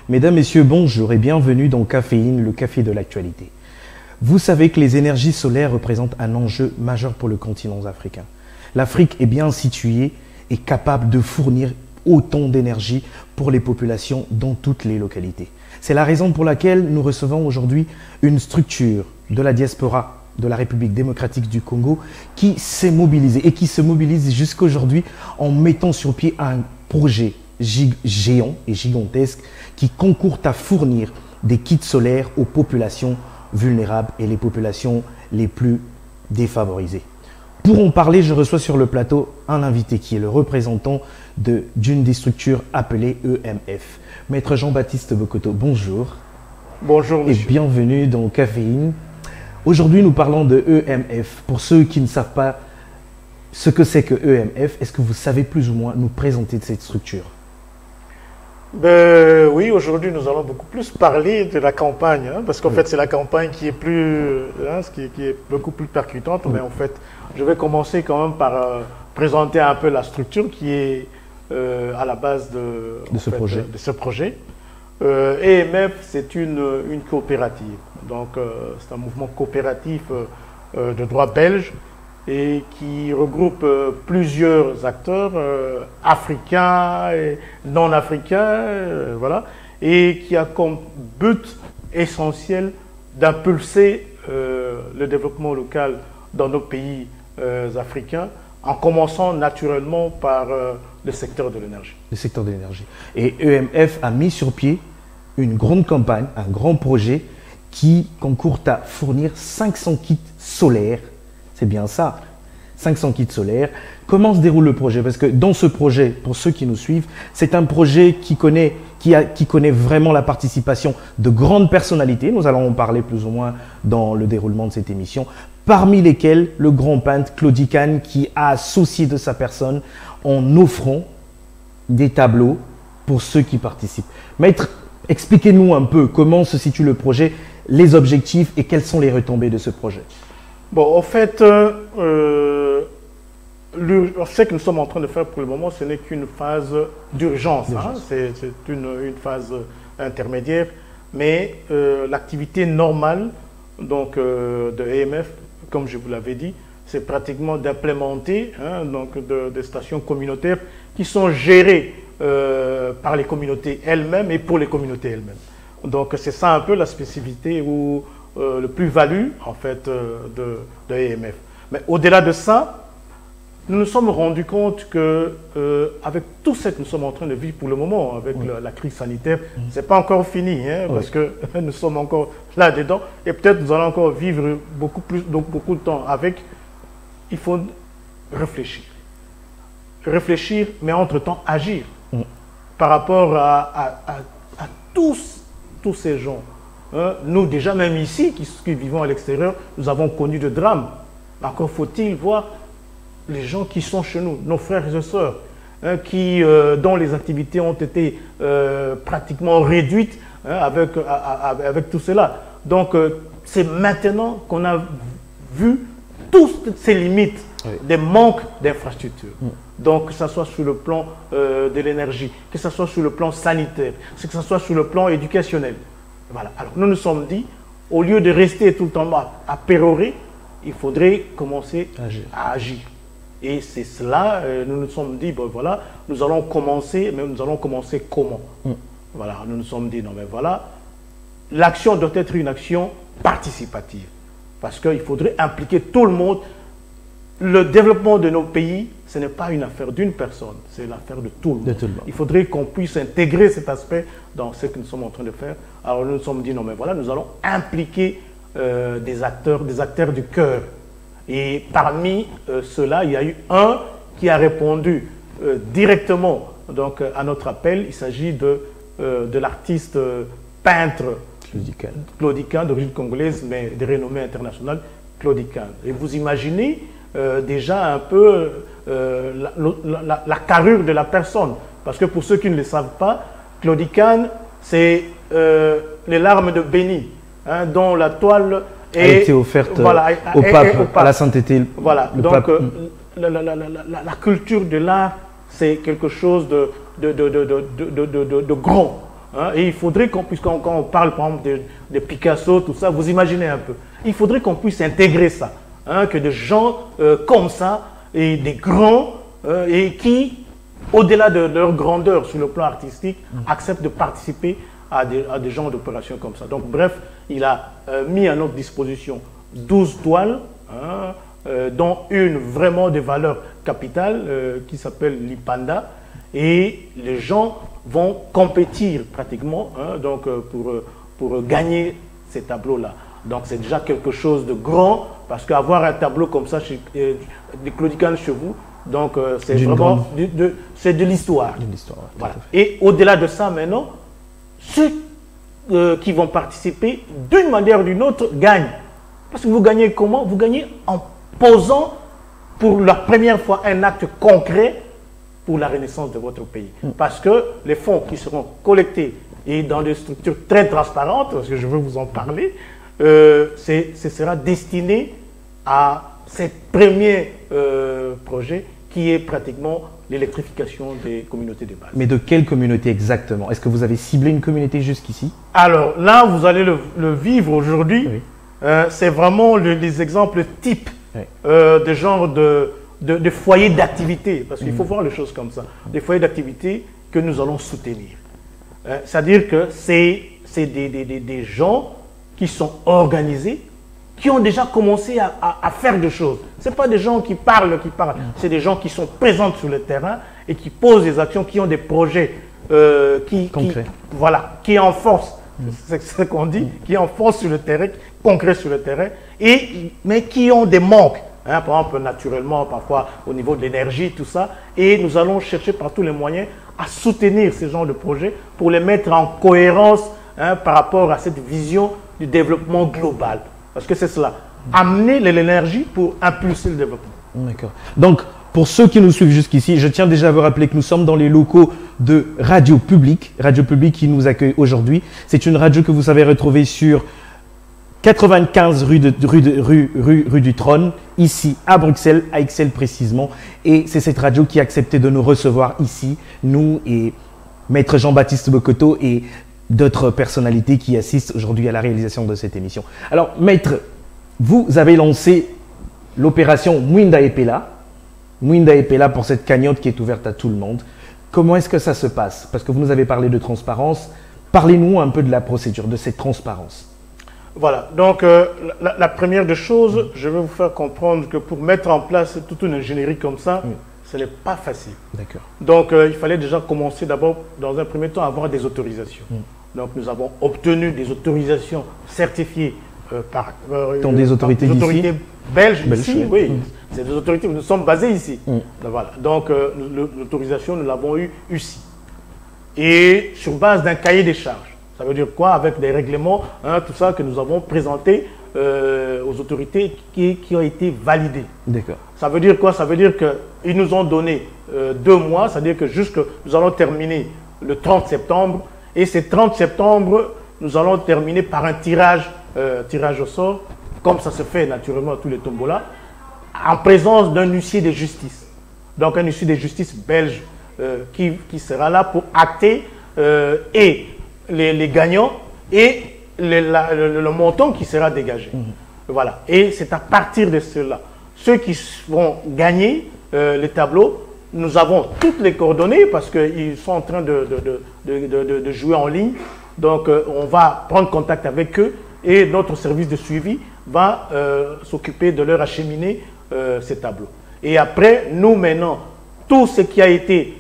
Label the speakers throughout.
Speaker 1: Mesdames, Messieurs, bonjour et bienvenue dans Caféine, le café de l'actualité. Vous savez que les énergies solaires représentent un enjeu majeur pour le continent africain. L'Afrique est bien située et capable de fournir autant d'énergie pour les populations dans toutes les localités. C'est la raison pour laquelle nous recevons aujourd'hui une structure de la diaspora de la République démocratique du Congo qui s'est mobilisée et qui se mobilise jusqu'à aujourd'hui en mettant sur pied un projet géant et gigantesque qui concourt à fournir des kits solaires aux populations vulnérables et les populations les plus défavorisées. Pour en parler, je reçois sur le plateau un invité qui est le représentant d'une des structures appelée EMF. Maître Jean-Baptiste Bokoto, bonjour.
Speaker 2: Bonjour, monsieur.
Speaker 1: Et bienvenue dans Caféine. Aujourd'hui, nous parlons de EMF. Pour ceux qui ne savent pas ce que c'est que EMF, est-ce que vous savez plus ou moins nous présenter de cette structure?
Speaker 2: Oui, aujourd'hui, nous allons beaucoup plus parler de la campagne, parce qu'en fait, c'est la campagne qui est qui est beaucoup plus percutante. Mais en fait, je vais commencer quand même par présenter un peu la structure qui est à la base de ce projet. EMF, c'est une coopérative. Donc, c'est un mouvement coopératif de droit belge et qui regroupe plusieurs acteurs africains et non africains, voilà, et qui a comme but essentiel d'impulser le développement local dans nos pays africains, en commençant naturellement par le secteur de l'énergie.
Speaker 1: Le secteur de l'énergie. Et EMF a mis sur pied une grande campagne, un grand projet qui concourt à fournir 500 kits solaires. C'est bien ça, 500 kits solaires. Comment se déroule le projet? Parce que dans ce projet, pour ceux qui nous suivent, c'est un projet qui connaît vraiment la participation de grandes personnalités. Nous allons en parler plus ou moins dans le déroulement de cette émission. Parmi lesquels le grand peintre Claudie Kahn qui a associé de sa personne en offrant des tableaux pour ceux qui participent. Maître, expliquez-nous un peu comment se situe le projet, les objectifs et quelles sont les retombées de ce projet.
Speaker 2: Bon, en fait, ce que nous sommes en train de faire pour le moment, ce n'est qu'une phase d'urgence. C'est une phase intermédiaire, mais l'activité normale donc, de EMF, comme je vous l'avais dit, c'est pratiquement d'implémenter des stations communautaires qui sont gérées par les communautés elles-mêmes et pour les communautés elles-mêmes. Donc c'est ça un peu la spécificité ou le plus-value en fait de EMF. Mais au-delà de ça, nous nous sommes rendus compte que avec tout ce que nous sommes en train de vivre pour le moment, avec la crise sanitaire, c'est pas encore fini, parce que nous sommes encore là-dedans et peut-être nous allons encore vivre beaucoup de temps avec. Il faut réfléchir. Réfléchir, mais entre-temps agir par rapport à tous ces gens. Nous, déjà, même ici, qui vivons à l'extérieur, nous avons connu de drames. Encore faut-il voir les gens qui sont chez nous, nos frères et sœurs, dont les activités ont été pratiquement réduites avec tout cela. Donc, c'est maintenant qu'on a vu toutes ces limites, des manques d'infrastructures. Donc, que ce soit sur le plan de l'énergie, que ce soit sur le plan sanitaire, que ce soit sur le plan éducationnel. Voilà. Alors, nous nous sommes dit, au lieu de rester tout le temps à pérorer, il faudrait commencer à agir. Et c'est cela, nous nous sommes dit, bon, voilà, nous allons commencer, mais nous allons commencer comment? Voilà, nous nous sommes dit, non, mais voilà, l'action doit être une action participative. Parce qu'il faudrait impliquer tout le monde. Le développement de nos pays, ce n'est pas une affaire d'une personne, c'est l'affaire de tout le monde. Il faudrait qu'on puisse intégrer cet aspect dans ce que nous sommes en train de faire. Alors nous nous sommes dit, non mais voilà, nous allons impliquer des acteurs du cœur. Et parmi ceux-là, il y a eu un qui a répondu directement donc, à notre appel. Il s'agit de l'artiste peintre Claudie Kahn, d'origine congolaise, mais de renommée internationale, Claudie Kahn. Et vous imaginez déjà un peu la carrure de la personne. Parce que pour ceux qui ne le savent pas, Claudie Kahn, c'est les larmes de Béni, dont la toile
Speaker 1: a été offerte au pape, à la sainteté.
Speaker 2: Voilà, donc la culture de l'art, c'est quelque chose de gros. Hein. Et il faudrait qu'on puisse, quand on parle par exemple de Picasso, tout ça, vous imaginez un peu. Il faudrait qu'on puisse intégrer ça. Hein, que des gens comme ça, et des grands, et qui, au-delà de leur grandeur sur le plan artistique, acceptent de participer à des genres d'opérations comme ça. Donc bref, il a mis à notre disposition 12 toiles, hein, dont une vraiment de valeur capitale qui s'appelle l'Ipanda, et les gens vont compétir pratiquement, hein, donc, pour gagner ces tableaux-là. Donc c'est déjà quelque chose de grand, parce qu'avoir un tableau comme ça chez Claudie Cane chez vous, donc c'est vraiment c'est de l'histoire. Voilà. Et au-delà de ça maintenant, ceux qui vont participer d'une manière ou d'une autre gagnent. Parce que vous gagnez comment? Vous gagnez en posant pour la première fois un acte concret pour la renaissance de votre pays. Parce que les fonds qui seront collectés et dans des structures très transparentes, parce que je veux vous en parler, ce sera destiné à ce premier projet qui est pratiquement l'électrification des communautés de base.
Speaker 1: Mais de quelle communauté exactement? Est-ce que vous avez ciblé une communauté jusqu'ici?
Speaker 2: Alors là, vous allez le vivre aujourd'hui. Oui. C'est vraiment les exemples types de genre de foyers d'activité. Parce qu'il faut voir les choses comme ça. Des foyers d'activité que nous allons soutenir. C'est-à-dire que c'est des gens qui sont organisés, qui ont déjà commencé à faire des choses. Ce n'est pas des gens qui parlent, c'est des gens qui sont présents sur le terrain et qui posent des actions, qui ont des projets qui enforcent, c'est ce qu'on dit, qui enforcent sur le terrain, concrets sur le terrain, mais qui ont des manques. Hein, par exemple, naturellement, parfois au niveau de l'énergie, tout ça. Et nous allons chercher par tous les moyens à soutenir ces genres de projets pour les mettre en cohérence, hein, par rapport à cette vision du développement global. Parce que c'est cela, amener l'énergie pour impulser le développement.
Speaker 1: D'accord. Donc, pour ceux qui nous suivent jusqu'ici, je tiens déjà à vous rappeler que nous sommes dans les locaux de Radio Publique qui nous accueille aujourd'hui. C'est une radio que vous savez retrouver sur 95 rue du Trône, ici à Bruxelles, à Ixelles précisément. Et c'est cette radio qui a accepté de nous recevoir ici, nous et Maître Jean-Baptiste Bokoto et d'autres personnalités qui assistent aujourd'hui à la réalisation de cette émission. Alors, Maître, vous avez lancé l'opération Mwinda Epela. Mwinda Epela pour cette cagnotte qui est ouverte à tout le monde. Comment est-ce que ça se passe? Parce que vous nous avez parlé de transparence. Parlez-nous un peu de la procédure, de cette transparence.
Speaker 2: Voilà, donc la première des choses, je vais vous faire comprendre que pour mettre en place toute une ingénierie comme ça, ce n'est pas facile. D'accord. Donc il fallait déjà commencer d'abord, dans un premier temps, à avoir des autorisations. Donc nous avons obtenu des autorisations certifiées par
Speaker 1: des autorités
Speaker 2: belges ici, oui. C'est des autorités, nous sommes basés ici. Voilà. Donc l'autorisation, nous l'avons eu ici. Et sur base d'un cahier des charges. Ça veut dire quoi? Avec des règlements, hein, tout ça que nous avons présenté aux autorités qui ont été validés. D'accord. Ça veut dire quoi? Ça veut dire qu'ils nous ont donné 2 mois, c'est-à-dire que nous allons terminer le 30 septembre. Et ce 30 septembre, nous allons terminer par un tirage au sort, comme ça se fait naturellement à tous les tombolas, en présence d'un huissier de justice. Donc un huissier de justice belge qui sera là pour acter et les gagnants et le montant qui sera dégagé. Voilà. Et c'est à partir de cela. Ceux qui vont gagner les tableaux, nous avons toutes les coordonnées parce qu'ils sont en train de jouer en ligne. Donc, on va prendre contact avec eux et notre service de suivi va s'occuper de leur acheminer ces tableaux. Et après, nous maintenant, tout ce qui a été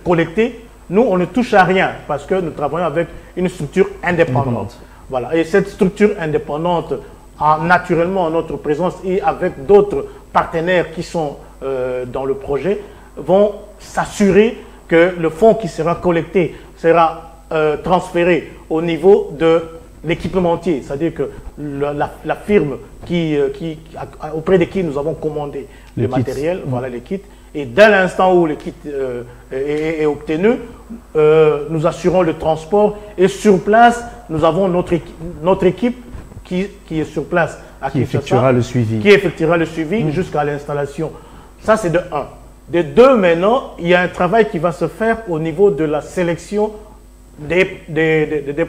Speaker 2: collecté, nous, on ne touche à rien parce que nous travaillons avec une structure indépendante. Voilà. Et cette structure indépendante, naturellement en notre présence et avec d'autres partenaires qui sont dans le projet, vont s'assurer que le fonds qui sera collecté sera transféré au niveau de l'équipementier, c'est-à-dire que la firme auprès de qui nous avons commandé le matériel, voilà les kits. Et dès l'instant où le kit est obtenu, nous assurons le transport et sur place, nous avons notre équipe qui est sur place.
Speaker 1: Qui effectuera le suivi.
Speaker 2: Qui effectuera le suivi jusqu'à l'installation. Ça, c'est de 1. De deux, maintenant, il y a un travail qui va se faire au niveau de la sélection des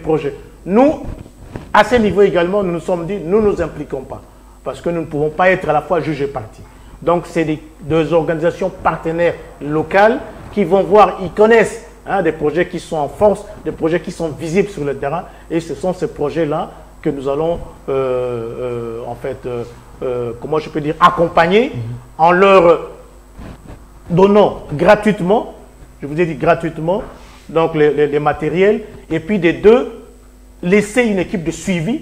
Speaker 2: projets. Nous, à ce niveau également, nous nous sommes dit, nous ne nous impliquons pas, parce que nous ne pouvons pas être à la fois juge et partie. Donc, c'est des organisations partenaires locales qui vont voir, ils connaissent des projets qui sont en force, des projets qui sont visibles sur le terrain, et ce sont ces projets-là que nous allons, en fait, comment je peux dire, accompagner en leur donnant gratuitement, je vous ai dit gratuitement, donc les matériels, et puis des deux, laisser une équipe de suivi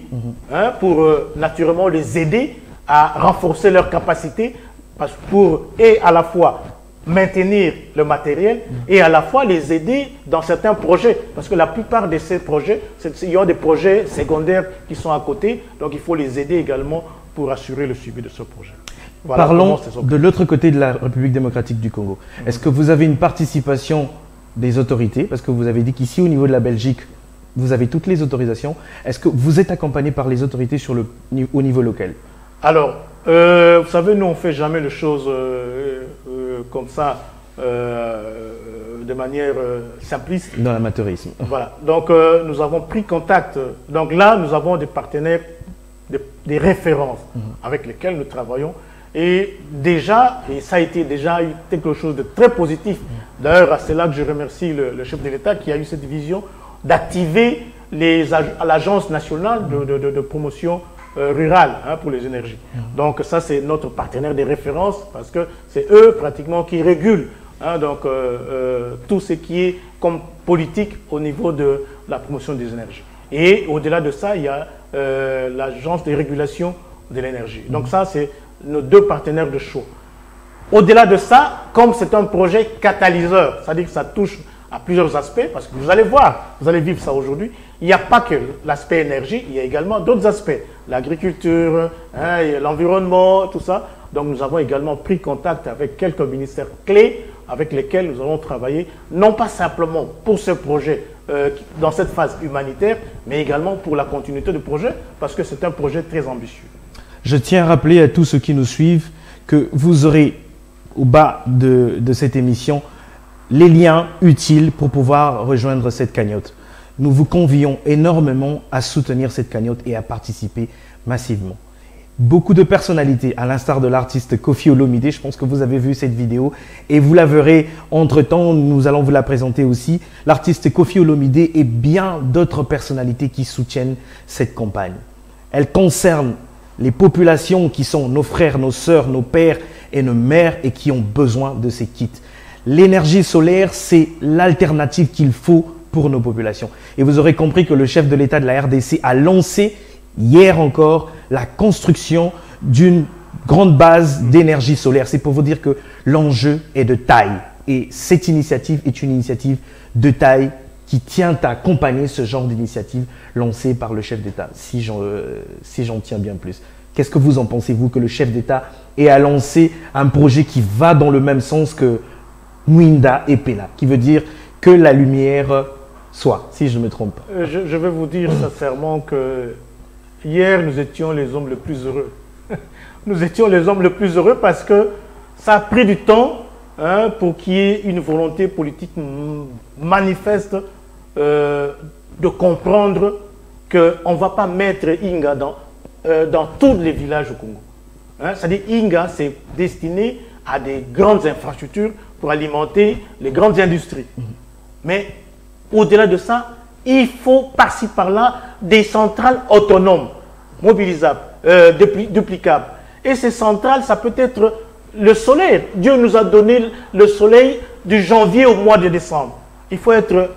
Speaker 2: pour naturellement les aider à renforcer leurs capacités pour et à la fois maintenir le matériel et à la fois les aider dans certains projets. Parce que la plupart de ces projets, il y a des projets secondaires qui sont à côté, donc il faut les aider également pour assurer le suivi de ce projet. Voilà.
Speaker 1: Parlons de l'autre côté de la République démocratique du Congo. Est-ce que vous avez une participation des autorités? Parce que vous avez dit qu'ici, au niveau de la Belgique, vous avez toutes les autorisations. Est-ce que vous êtes accompagné par les autorités au niveau local?
Speaker 2: Alors, vous savez, nous, on ne fait jamais les choses comme ça, de manière simpliste.
Speaker 1: Dans l'amateurisme.
Speaker 2: Voilà. Donc, nous avons pris contact. Donc là, nous avons des partenaires, des références avec lesquels nous travaillons. Et déjà, et ça a été déjà quelque chose de très positif. D'ailleurs, c'est là que je remercie le chef de l'État qui a eu cette vision d'activer l'Agence nationale de promotion rurale pour les énergies. Donc ça, c'est notre partenaire de référence parce que c'est eux pratiquement qui régulent donc, tout ce qui est comme politique au niveau de la promotion des énergies. Et au-delà de ça, il y a l'Agence de régulation de l'énergie. Donc ça, c'est nos deux partenaires de choix. Au-delà de ça, comme c'est un projet catalyseur, c'est-à-dire que ça touche à plusieurs aspects, parce que vous allez voir, vous allez vivre ça aujourd'hui, il n'y a pas que l'aspect énergie, il y a également d'autres aspects, l'agriculture, l'environnement, tout ça. Donc nous avons également pris contact avec quelques ministères clés avec lesquels nous allons travailler, non pas simplement pour ce projet dans cette phase humanitaire, mais également pour la continuité du projet, parce que c'est un projet très ambitieux.
Speaker 1: Je tiens à rappeler à tous ceux qui nous suivent que vous aurez au bas de cette émission les liens utiles pour pouvoir rejoindre cette cagnotte. Nous vous convions énormément à soutenir cette cagnotte et à participer massivement. Beaucoup de personnalités, à l'instar de l'artiste Koffi Olomide, je pense que vous avez vu cette vidéo et vous la verrez entre-temps, nous allons vous la présenter aussi. L'artiste Koffi Olomide et bien d'autres personnalités qui soutiennent cette campagne. Elle concerne les populations qui sont nos frères, nos sœurs, nos pères et nos mères et qui ont besoin de ces kits. L'énergie solaire, c'est l'alternative qu'il faut pour nos populations. Et vous aurez compris que le chef de l'État de la RDC a lancé hier encore la construction d'une grande base d'énergie solaire. C'est pour vous dire que l'enjeu est de taille. Et cette initiative est une initiative de taille qui tient à accompagner ce genre d'initiative lancée par le chef d'État, si j'en tiens bien plus. Qu'est-ce que vous en pensez, vous, que le chef d'État ait à lancer un projet qui va dans le même sens que Mwinda et Pela, qui veut dire que la lumière soit, si je ne me trompe pas.
Speaker 2: Je vais vous dire sincèrement que hier, nous étions les hommes les plus heureux. Nous étions les hommes les plus heureux parce que ça a pris du temps pour qu'il y ait une volonté politique manifeste de comprendre qu'on ne va pas mettre Inga dans tous les villages au Congo. C'est-à-dire Inga, c'est destiné à des grandes infrastructures pour alimenter les grandes industries. Mais au-delà de ça, il faut par-ci par-là des centrales autonomes, mobilisables, duplicables. Et ces centrales, ça peut être le soleil. Dieu nous a donné le soleil du janvier au mois de décembre. Il faut être...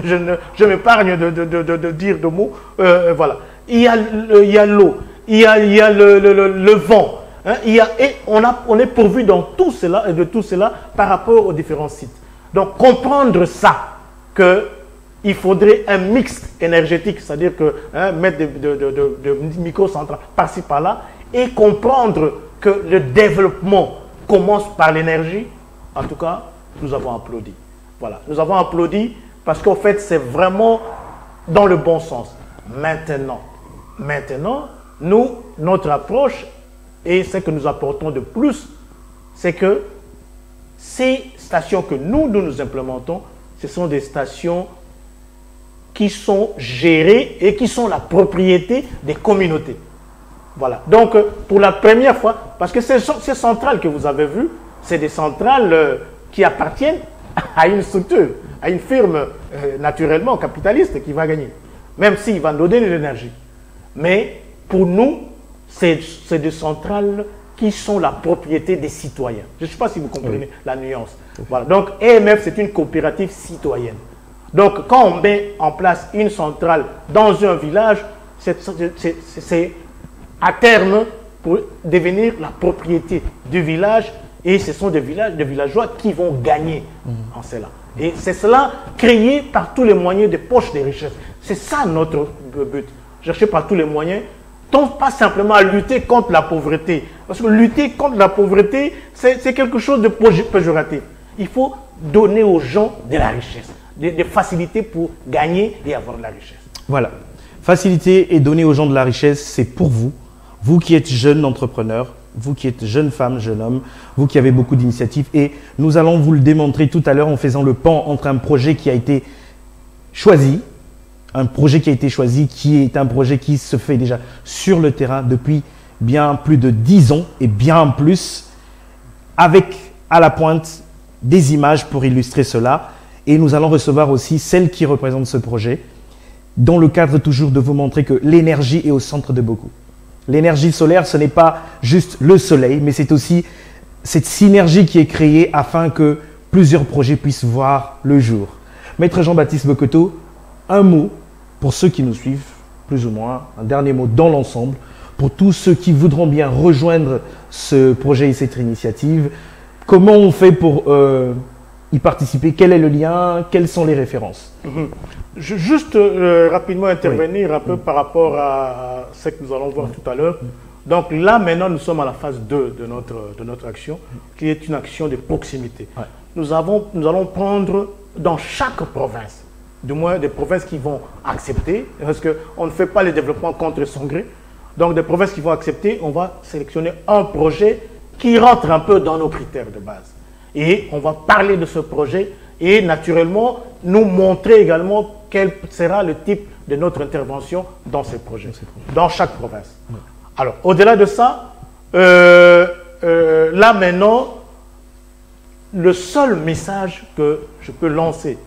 Speaker 2: je m'épargne de dire de mots. Voilà. Il y a l'eau, il y a le vent. Et on est pourvu dans tout cela, de tout cela par rapport aux différents sites. Donc, comprendre ça, qu'il faudrait un mix énergétique, c'est-à-dire que mettre de microcentrales par-ci, par-là, et comprendre que le développement commence par l'énergie. En tout cas, nous avons applaudi. Voilà, nous avons applaudi parce qu'en fait, c'est vraiment dans le bon sens. Maintenant, notre approche et ce que nous apportons de plus, c'est que ces stations que nous implémentons, ce sont des stations qui sont gérées et qui sont la propriété des communautés. Voilà. Donc, pour la première fois, parce que ces centrales que vous avez vues, c'est des centrales qui appartiennent à une structure, à une firme naturellement capitaliste qui va gagner, même s'il va nous donner de l'énergie. Mais pour nous, c'est des centrales qui sont la propriété des citoyens. Je ne sais pas si vous comprenez la nuance. Voilà. Donc, EMF, c'est une coopérative citoyenne. Donc, quand on met en place une centrale dans un village, c'est à terme pour devenir la propriété du village, et ce sont des villageois qui vont gagner en cela. Et c'est cela créé par tous les moyens de poche des richesses. C'est ça notre but. Chercher par tous les moyens, donc pas simplement à lutter contre la pauvreté. Parce que lutter contre la pauvreté, c'est quelque chose de péjoratif. Il faut donner aux gens de la richesse, des facilités pour gagner et avoir de la richesse.
Speaker 1: Voilà. Faciliter et donner aux gens de la richesse, c'est pour vous. Vous qui êtes jeune entrepreneur, vous qui êtes jeune femme, jeune homme, vous qui avez beaucoup d'initiatives. Et nous allons vous le démontrer tout à l'heure en faisant le pan entre un projet qui a été choisi, qui est un projet qui se fait déjà sur le terrain depuis bien plus de 10 ans et bien plus, avec à la pointe des images pour illustrer cela. Et nous allons recevoir aussi celle qui représente ce projet, dans le cadre toujours de vous montrer que l'énergie est au centre de beaucoup. L'énergie solaire, ce n'est pas juste le soleil, mais c'est aussi cette synergie qui est créée afin que plusieurs projets puissent voir le jour. Maître Jean-Baptiste Bokoto, un mot pour ceux qui nous suivent, plus ou moins, un dernier mot dans l'ensemble, pour tous ceux qui voudront bien rejoindre ce projet et cette initiative. Comment on fait pour y participer? Quel est le lien? Quelles sont les références?
Speaker 2: Juste rapidement intervenir un peu par rapport à ce que nous allons voir tout à l'heure. Donc là, maintenant, nous sommes à la phase 2 de notre action, qui est une action de proximité. Ouais. Nous allons prendre dans chaque province, du moins des provinces qui vont accepter, parce qu'on ne fait pas le développement contre son gré. Donc des provinces qui vont accepter, on va sélectionner un projet qui rentre un peu dans nos critères de base. Et on va parler de ce projet et naturellement nous montrer également quel sera le type de notre intervention dans ces projets, dans chaque province. Ouais. Alors, au-delà de ça, là maintenant, le seul message que je peux lancer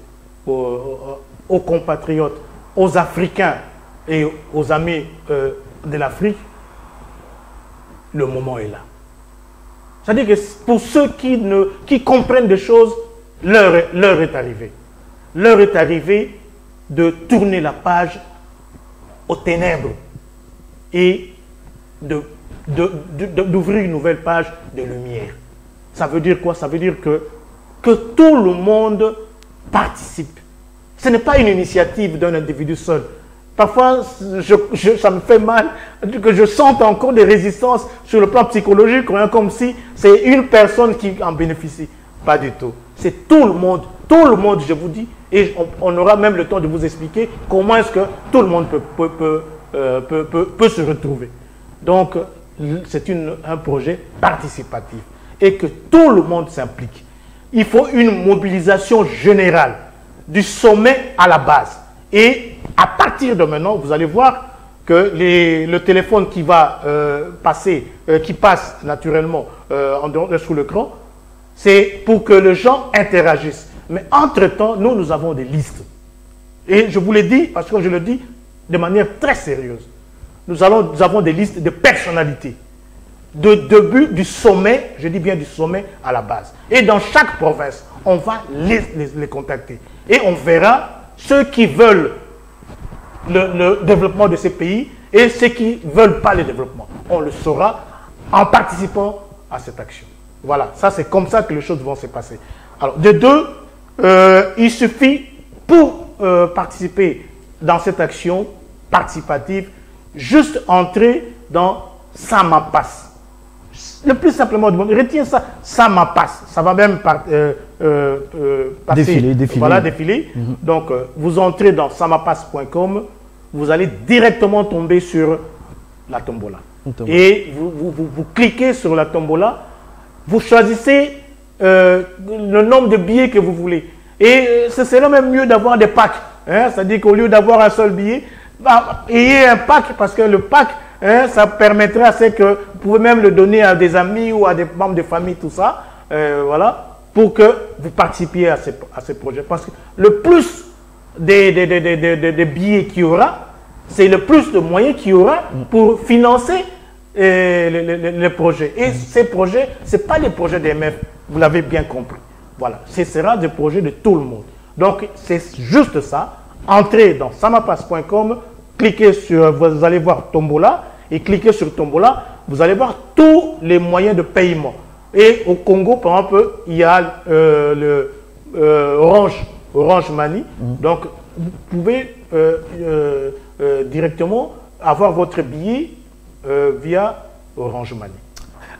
Speaker 2: aux compatriotes, aux Africains et aux amis de l'Afrique, le moment est là. C'est-à-dire que pour ceux qui comprennent des choses, l'heure est arrivée. L'heure est arrivée de tourner la page aux ténèbres et d'ouvrir une nouvelle page de lumière. Ça veut dire quoi? Ça veut dire que tout le monde participe. Ce n'est pas une initiative d'un individu seul. Parfois, ça me fait mal que je sente encore des résistances sur le plan psychologique, comme si c'est une personne qui en bénéficie. Pas du tout. C'est tout le monde, je vous dis, et on aura même le temps de vous expliquer comment est-ce que tout le monde peut se retrouver. Donc, c'est un projet participatif et que tout le monde s'implique. Il faut une mobilisation générale du sommet à la base. Et à partir de maintenant, vous allez voir que le téléphone qui va qui passe naturellement sous l'écran, c'est pour que les gens interagissent. Mais entre-temps, nous avons des listes. Et je vous l'ai dit, parce que je le dis de manière très sérieuse. Nous avons des listes de personnalités. De début du sommet, je dis bien du sommet à la base. Et dans chaque province, on va les contacter. Et on verra ceux qui veulent le développement de ces pays et ceux qui ne veulent pas le développement. On le saura en participant à cette action. Voilà, ça c'est comme ça que les choses vont se passer. Alors, de deux, il suffit pour participer dans cette action participative, juste entrer dans Samapas. Le plus simplement du monde, retiens ça, Samapas. Ça va même passer.
Speaker 1: Défiler.
Speaker 2: Voilà, défiler. Donc, vous entrez dans samapas.com, vous allez directement tomber sur la tombola. Et vous cliquez sur la tombola, vous choisissez le nombre de billets que vous voulez. Et ce serait même mieux d'avoir des packs. Hein, c'est-à-dire qu'au lieu d'avoir un seul billet, bah, ayez un pack, parce que le pack, hein, ça permettrait à ce que vous pouvez même le donner à des amis ou à des membres de famille, tout ça, voilà, pour que vous participiez à ces projets. Parce que le plus des billets qu'il y aura, c'est le plus de moyens qu'il y aura pour financer les projets. Et ces projets, ce n'est pas les projets des MEF, vous l'avez bien compris. Voilà, ce sera des projets de tout le monde. Donc, c'est juste ça. Entrez dans samapass.com, cliquez sur, vous allez voir Tombola, et cliquez sur Tombola, vous allez voir tous les moyens de paiement. Et au Congo, par exemple, il y a le Orange Money. Donc, vous pouvez directement avoir votre billet via Orange Money.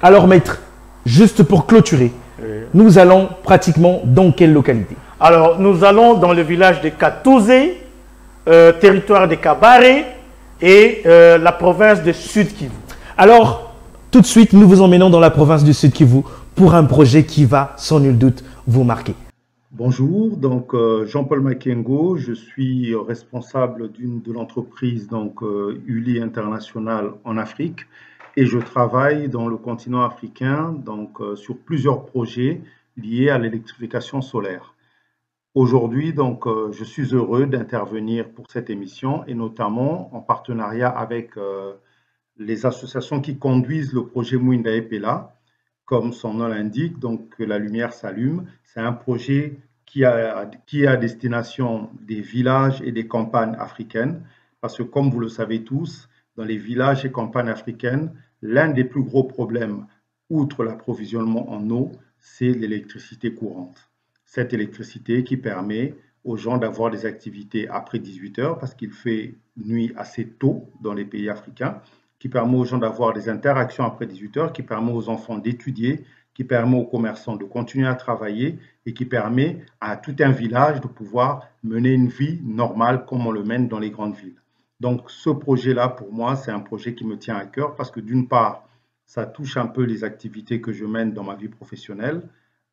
Speaker 1: Alors, maître, juste pour clôturer, nous allons pratiquement dans quelle localité?
Speaker 2: Alors, nous allons dans le village de Katouzé, territoire de Kabare et la province de Sud-Kivu.
Speaker 1: Alors, tout de suite, nous vous emmenons dans la province du Sud-Kivu pour un projet qui va, sans nul doute, vous marquer.
Speaker 3: Bonjour, donc Jean-Paul Makengo, je suis responsable de l'entreprise Uli International en Afrique et je travaille dans le continent africain sur plusieurs projets liés à l'électrification solaire. Aujourd'hui, je suis heureux d'intervenir pour cette émission et notamment en partenariat avec les associations qui conduisent le projet Mwinda Epela. Comme son nom l'indique, que la lumière s'allume. C'est un projet qui est à destination des villages et des campagnes africaines, parce que comme vous le savez tous, dans les villages et campagnes africaines, l'un des plus gros problèmes, outre l'approvisionnement en eau, c'est l'électricité courante. Cette électricité qui permet aux gens d'avoir des activités après 18 heures, parce qu'il fait nuit assez tôt dans les pays africains, qui permet aux gens d'avoir des interactions après 18 heures, qui permet aux enfants d'étudier, qui permet aux commerçants de continuer à travailler et qui permet à tout un village de pouvoir mener une vie normale comme on le mène dans les grandes villes. Donc ce projet-là, pour moi, c'est un projet qui me tient à cœur parce que d'une part, ça touche un peu les activités que je mène dans ma vie professionnelle,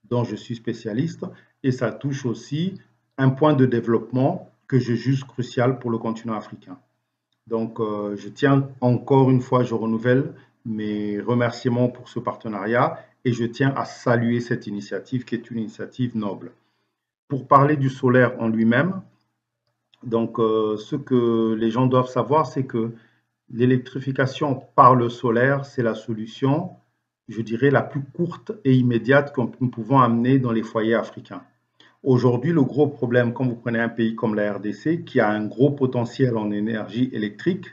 Speaker 3: dont je suis spécialiste, et ça touche aussi un point de développement que je juge crucial pour le continent africain. Donc, je tiens encore une fois, je renouvelle mes remerciements pour ce partenariat et je tiens à saluer cette initiative qui est une initiative noble. Pour parler du solaire en lui-même, ce que les gens doivent savoir, c'est que l'électrification par le solaire, c'est la solution, je dirais, la plus courte et immédiate que nous pouvons amener dans les foyers africains. Aujourd'hui, le gros problème, quand vous prenez un pays comme la RDC, qui a un gros potentiel en énergie électrique,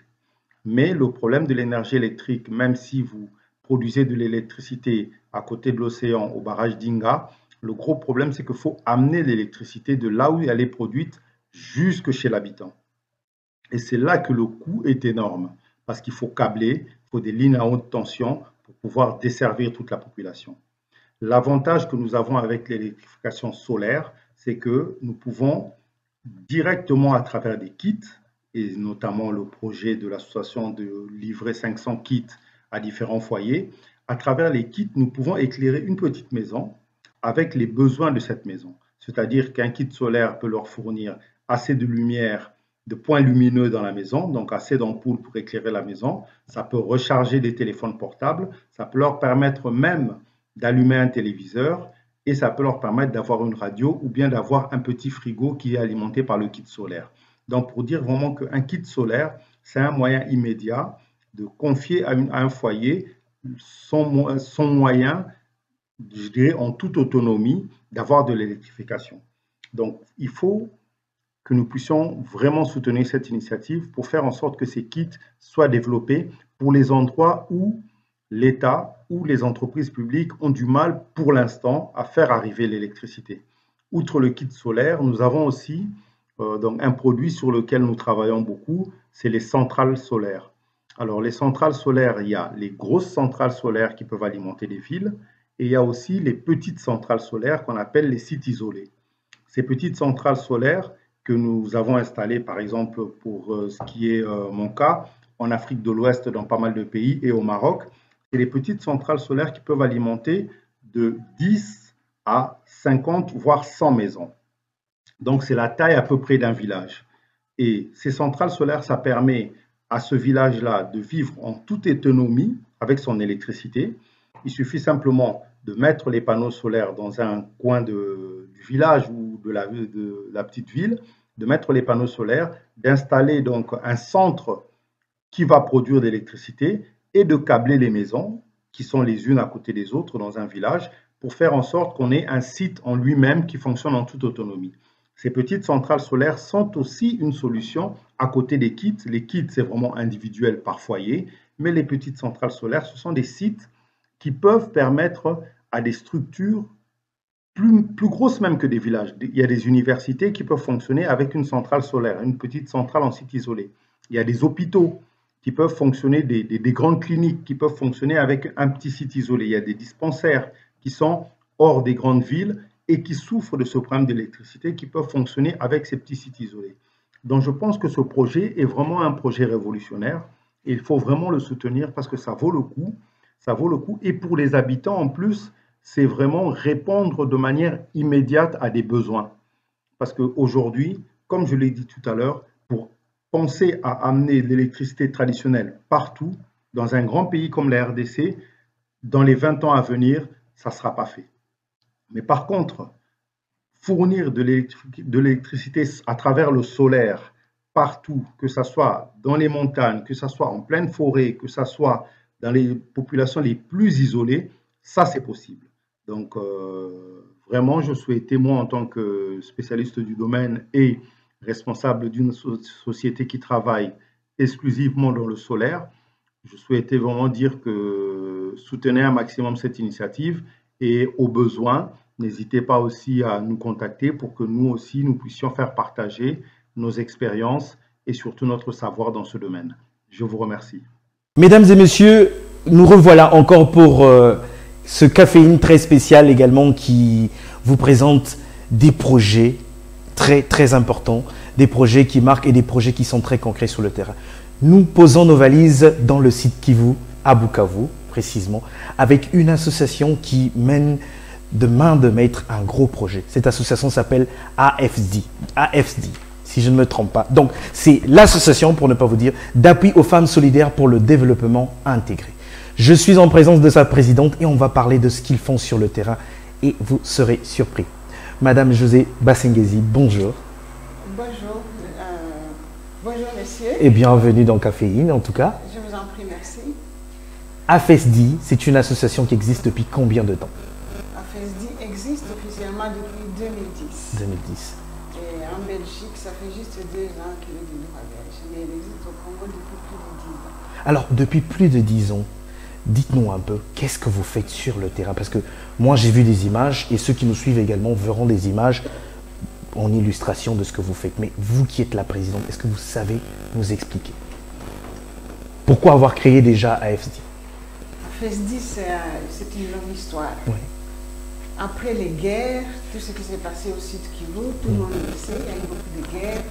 Speaker 3: mais le problème de l'énergie électrique, même si vous produisez de l'électricité à côté de l'océan, au barrage d'Inga, le gros problème, c'est qu'il faut amener l'électricité de là où elle est produite jusque chez l'habitant. Et c'est là que le coût est énorme, parce qu'il faut câbler, il faut des lignes à haute tension pour pouvoir desservir toute la population. L'avantage que nous avons avec l'électrification solaire, c'est que nous pouvons directement à travers des kits, et notamment le projet de l'association de livrer 500 kits à différents foyers, à travers les kits, nous pouvons éclairer une petite maison avec les besoins de cette maison. C'est-à-dire qu'un kit solaire peut leur fournir assez de lumière, de points lumineux dans la maison, donc assez d'ampoules pour éclairer la maison. Ça peut recharger des téléphones portables, ça peut leur permettre même d'allumer un téléviseur et ça peut leur permettre d'avoir une radio ou bien d'avoir un petit frigo qui est alimenté par le kit solaire. Donc, pour dire vraiment qu'un kit solaire, c'est un moyen immédiat de confier à un foyer son moyen, je dirais, en toute autonomie, d'avoir de l'électrification. Donc, il faut que nous puissions vraiment soutenir cette initiative pour faire en sorte que ces kits soient développés pour les endroits où l'État ou les entreprises publiques ont du mal pour l'instant à faire arriver l'électricité. Outre le kit solaire, nous avons aussi un produit sur lequel nous travaillons beaucoup, c'est les centrales solaires. Alors les centrales solaires, il y a les grosses centrales solaires qui peuvent alimenter les villes et il y a aussi les petites centrales solaires qu'on appelle les sites isolés. Ces petites centrales solaires que nous avons installées par exemple pour ce qui est mon cas, en Afrique de l'Ouest dans pas mal de pays et au Maroc, c'est les petites centrales solaires qui peuvent alimenter de 10 à 50 voire 100 maisons. Donc c'est la taille à peu près d'un village. Et ces centrales solaires, ça permet à ce village-là de vivre en toute autonomie avec son électricité. Il suffit simplement de mettre les panneaux solaires dans un coin du village ou de la petite ville, de mettre les panneaux solaires, d'installer donc un centre qui va produire de l'électricité et de câbler les maisons qui sont les unes à côté des autres dans un village pour faire en sorte qu'on ait un site en lui-même qui fonctionne en toute autonomie. Ces petites centrales solaires sont aussi une solution à côté des kits. Les kits, c'est vraiment individuel par foyer, mais les petites centrales solaires, ce sont des sites qui peuvent permettre à des structures plus grosses même que des villages. Il y a des universités qui peuvent fonctionner avec une centrale solaire, une petite centrale en site isolé. Il y a des hôpitaux qui peuvent fonctionner, des grandes cliniques qui peuvent fonctionner avec un petit site isolé. Il y a des dispensaires qui sont hors des grandes villes et qui souffrent de ce problème d'électricité, qui peuvent fonctionner avec ces petits sites isolés. Donc je pense que ce projet est vraiment un projet révolutionnaire et il faut vraiment le soutenir parce que ça vaut le coup. Ça vaut le coup. Et pour les habitants, en plus, c'est vraiment répondre de manière immédiate à des besoins. Parce qu'aujourd'hui, comme je l'ai dit tout à l'heure, pour penser à amener l'électricité traditionnelle partout, dans un grand pays comme la RDC, dans les 20 ans à venir, ça ne sera pas fait. Mais par contre, fournir de l'électricité à travers le solaire partout, que ce soit dans les montagnes, que ce soit en pleine forêt, que ce soit dans les populations les plus isolées, ça c'est possible. Donc vraiment, je souhaitais, moi en tant que spécialiste du domaine et responsable d'une société qui travaille exclusivement dans le solaire, je souhaitais vraiment dire que soutenez un maximum cette initiative et au besoin, n'hésitez pas aussi à nous contacter pour que nous aussi, nous puissions faire partager nos expériences et surtout notre savoir dans ce domaine. Je vous remercie.
Speaker 1: Mesdames et messieurs, nous revoilà encore pour ce caféine très spécial également qui vous présente des projets très importants, des projets qui marquent et des projets qui sont très concrets sur le terrain. Nous posons nos valises dans le site Kivu, à Bukavu précisément, avec une association qui mène de main de maître un gros projet. Cette association s'appelle AFSD. AFSD, si je ne me trompe pas. Donc, c'est l'association, pour ne pas vous dire, d'appui aux femmes solidaires pour le développement intégré. Je suis en présence de sa présidente et on va parler de ce qu'ils font sur le terrain et vous serez surpris. Madame José Bassengezi, bonjour.
Speaker 4: Bonjour. Bonjour, messieurs.
Speaker 1: Et bienvenue dans Caféine, en tout cas.
Speaker 4: Je vous en prie, merci.
Speaker 1: AFSD, c'est une association qui existe depuis combien de temps?
Speaker 4: AFSD existe officiellement depuis 2010.
Speaker 1: 2010.
Speaker 4: Et en Belgique, ça fait juste 2 ans qu'il est du droit belge. Mais il existe au Congo depuis plus de 10 ans.
Speaker 1: Alors, depuis plus de 10 ans, dites-nous un peu, qu'est-ce que vous faites sur le terrain? Parce que moi, j'ai vu des images et ceux qui nous suivent également verront des images en illustration de ce que vous faites. Mais vous qui êtes la présidente, est-ce que vous savez nous expliquer? Pourquoi avoir créé déjà AFSD?
Speaker 4: AFSD, c'est une longue histoire.
Speaker 1: Oui.
Speaker 4: Après les guerres, tout ce qui s'est passé au sud Kivu, tout le monde le sait, il y a eu beaucoup de guerres.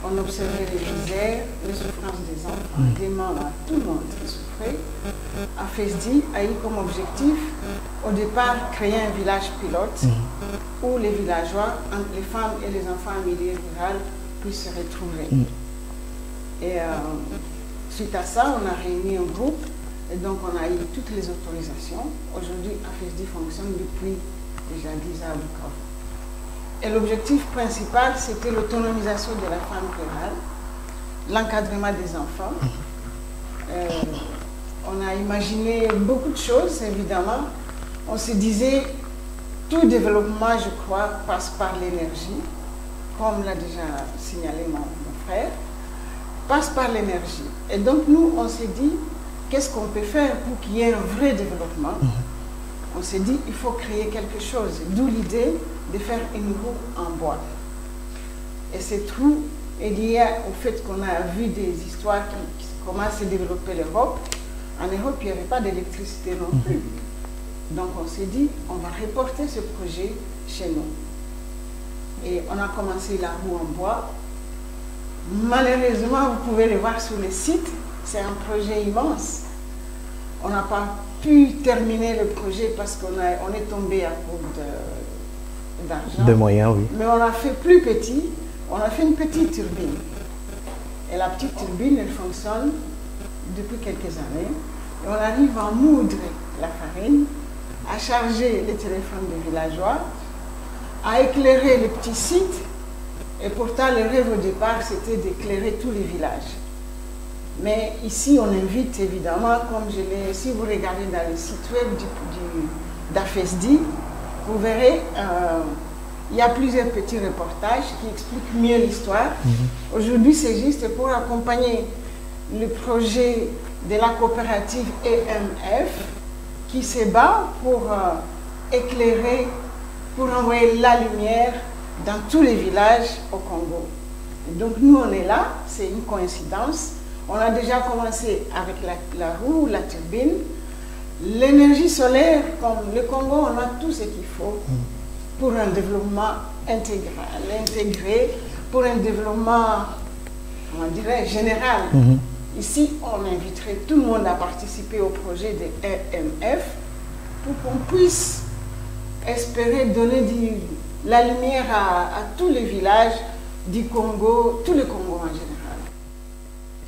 Speaker 4: On observait les misères, les souffrances des enfants, des morts, tout le monde qui souffrait. AFSD a eu comme objectif, au départ, créer un village pilote où les villageois, les femmes et les enfants en milieu rural puissent se retrouver. Et suite à ça, on a réuni un groupe et donc on a eu toutes les autorisations. Aujourd'hui, AFSD fonctionne depuis déjà 10 ans à Bukavu. Et l'objectif principal, c'était l'autonomisation de la femme rurale, l'encadrement des enfants. On a imaginé beaucoup de choses, évidemment. On se disait, tout développement, je crois, passe par l'énergie, comme l'a déjà signalé mon frère, passe par l'énergie. Et donc, nous, on s'est dit, qu'est-ce qu'on peut faire pour qu'il y ait un vrai développement? On s'est dit, il faut créer quelque chose. D'où l'idée de faire une roue en bois. Et cette roue est liée au fait qu'on a vu des histoires qui commencent à se développer l'Europe. En Europe, il n'y avait pas d'électricité non plus. Donc on s'est dit, on va reporter ce projet chez nous. Et on a commencé la roue en bois. Malheureusement, vous pouvez le voir sur le site, c'est un projet immense. On n'a pas pu terminer le projet parce qu'on est tombé à court d'argent.
Speaker 1: De moyens, oui.
Speaker 4: Mais on a fait plus petit, on a fait une petite turbine. Et la petite turbine, elle fonctionne depuis quelques années. Et on arrive à moudre la farine, à charger les téléphones des villageois, à éclairer les petits sites. Et pourtant, le rêve au départ, c'était d'éclairer tous les villages. Mais ici, on invite évidemment, comme je l'ai, si vous regardez dans le site web d'AFESDI, vous verrez, il y a plusieurs petits reportages qui expliquent mieux l'histoire. Aujourd'hui, c'est juste pour accompagner le projet de la coopérative EMF qui se bat pour éclairer, pour envoyer la lumière dans tous les villages au Congo. Et donc nous, on est là, c'est une coïncidence. On a déjà commencé avec la roue, la turbine. L'énergie solaire, comme le Congo, on a tout ce qu'il faut pour un développement intégré, pour un développement, on dirait, général. Ici, on inviterait tout le monde à participer au projet de EMF pour qu'on puisse espérer donner la lumière à tous les villages du Congo, tout le Congo en général.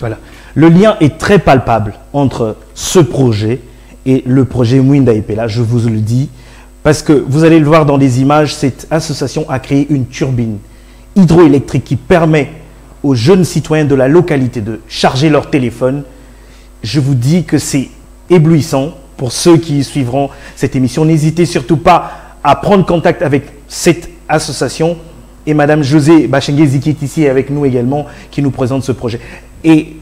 Speaker 1: Voilà. Le lien est très palpable entre ce projet et le projet Mwinda Epela, je vous le dis, parce que vous allez le voir dans les images, cette association a créé une turbine hydroélectrique qui permet aux jeunes citoyens de la localité de charger leur téléphone. Je vous dis que c'est éblouissant. Pour ceux qui suivront cette émission, n'hésitez surtout pas à prendre contact avec cette association. Et Madame José Bachengezi qui est ici avec nous également, qui nous présente ce projet. Et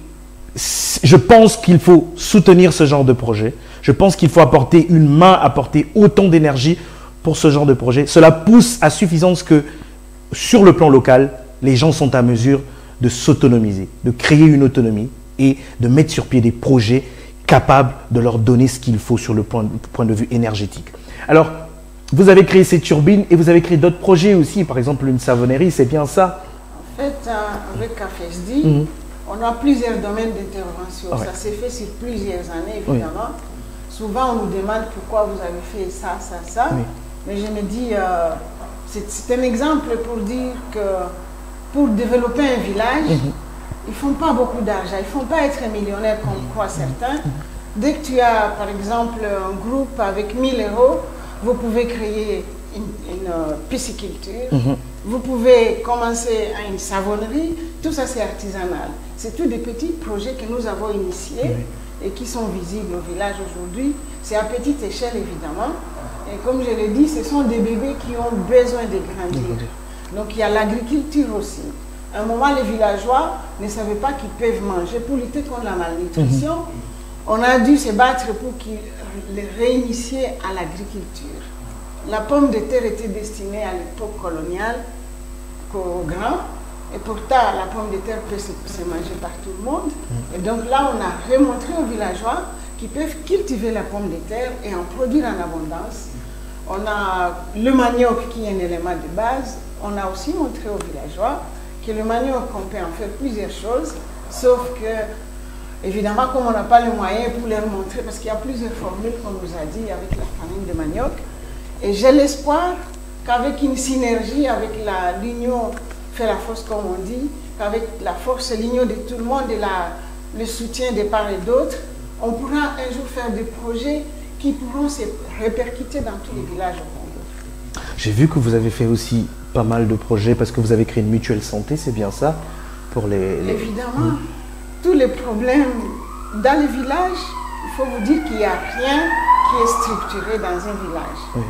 Speaker 1: je pense qu'il faut soutenir ce genre de projet. Je pense qu'il faut apporter une main, apporter autant d'énergie pour ce genre de projet. Cela pousse à suffisance que, sur le plan local, les gens sont à mesure de s'autonomiser, de créer une autonomie et de mettre sur pied des projets capables de leur donner ce qu'il faut sur le point de vue énergétique. Alors, vous avez créé ces turbines et vous avez créé d'autres projets aussi, par exemple une savonnerie, c'est bien ça?
Speaker 4: En fait, avec AFESDI, on a plusieurs domaines d'intervention.
Speaker 1: Ah ouais.
Speaker 4: Ça s'est fait sur plusieurs années, évidemment. Souvent, on nous demande pourquoi vous avez fait ça, ça, ça. Mais je me dis, c'est un exemple pour dire que pour développer un village, ils ne font pas beaucoup d'argent, ils ne font pas être millionnaires comme croient certains. Dès que tu as, par exemple, un groupe avec 1000 euros, vous pouvez créer une pisciculture, vous pouvez commencer à une savonnerie, tout ça c'est artisanal. C'est tous des petits projets que nous avons initiés et qui sont visibles au village aujourd'hui. C'est à petite échelle évidemment. Et comme je l'ai dit, ce sont des bébés qui ont besoin de grandir. Donc il y a l'agriculture aussi. À un moment, les villageois ne savaient pas qu'ils peuvent manger. Pour lutter contre la malnutrition, on a dû se battre pour qu'ils les réinitier à l'agriculture. La pomme de terre était destinée à l'époque coloniale qu'aux grands. Et pourtant, la pomme de terre peut se manger par tout le monde. Et donc là, on a remontré aux villageois qui peuvent cultiver la pomme de terre et en produire en abondance. On a le manioc qui est un élément de base. On a aussi montré aux villageois que le manioc, on peut en faire plusieurs choses, sauf que, évidemment, comme on n'a pas les moyens pour leur montrer, parce qu'il y a plusieurs formules qu'on nous a dit avec la farine de manioc. Et j'ai l'espoir qu'avec une synergie avec l'union fait la force, comme on dit, qu'avec la force et l'union de tout le monde et le soutien des part et d'autres, on pourra un jour faire des projets qui pourront se répercuter dans tous les villages au Congo.
Speaker 1: J'ai vu que vous avez fait aussi pas mal de projets parce que vous avez créé une mutuelle santé, c'est bien ça pour les...
Speaker 4: Évidemment, tous les problèmes dans les villages, il faut vous dire qu'il n'y a rien qui est structuré dans un village.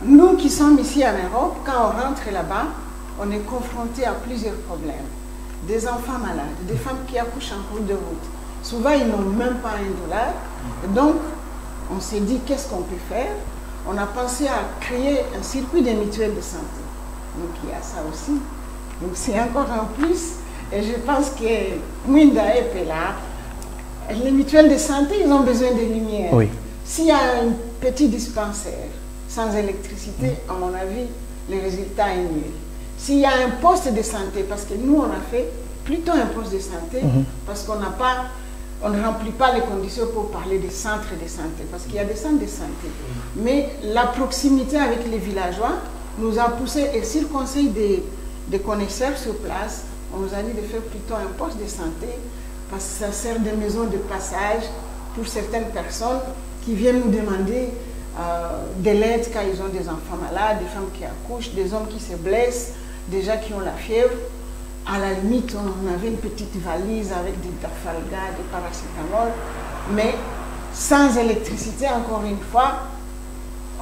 Speaker 4: Nous qui sommes ici en Europe, quand on rentre là-bas, on est confronté à plusieurs problèmes. Des enfants malades, des femmes qui accouchent en cours de route. Souvent, ils n'ont même pas $1. Donc, on s'est dit, qu'est-ce qu'on peut faire? On a pensé à créer un circuit des mutuelles de santé. Donc, il y a ça aussi. Donc, c'est encore un plus. Et je pense que Mwinda Epela, les mutuelles de santé, ils ont besoin de lumière. S'il y a un petit dispensaire sans électricité, à mon avis, le résultat est nul. S'il y a un poste de santé, parce que nous, on a fait plutôt un poste de santé, parce qu'on n'a pas on ne remplit pas les conditions pour parler des centres de santé, parce qu'il y a des centres de santé. Mais la proximité avec les villageois nous a poussé, et si le conseil des connaisseurs sur place, on nous a dit de faire plutôt un poste de santé, parce que ça sert de maison de passage pour certaines personnes qui viennent nous demander de l'aide quand ils ont des enfants malades, des femmes qui accouchent, des hommes qui se blessent, des gens qui ont la fièvre. À la limite, on avait une petite valise avec des dafalga, des paracétamol, mais sans électricité, encore une fois,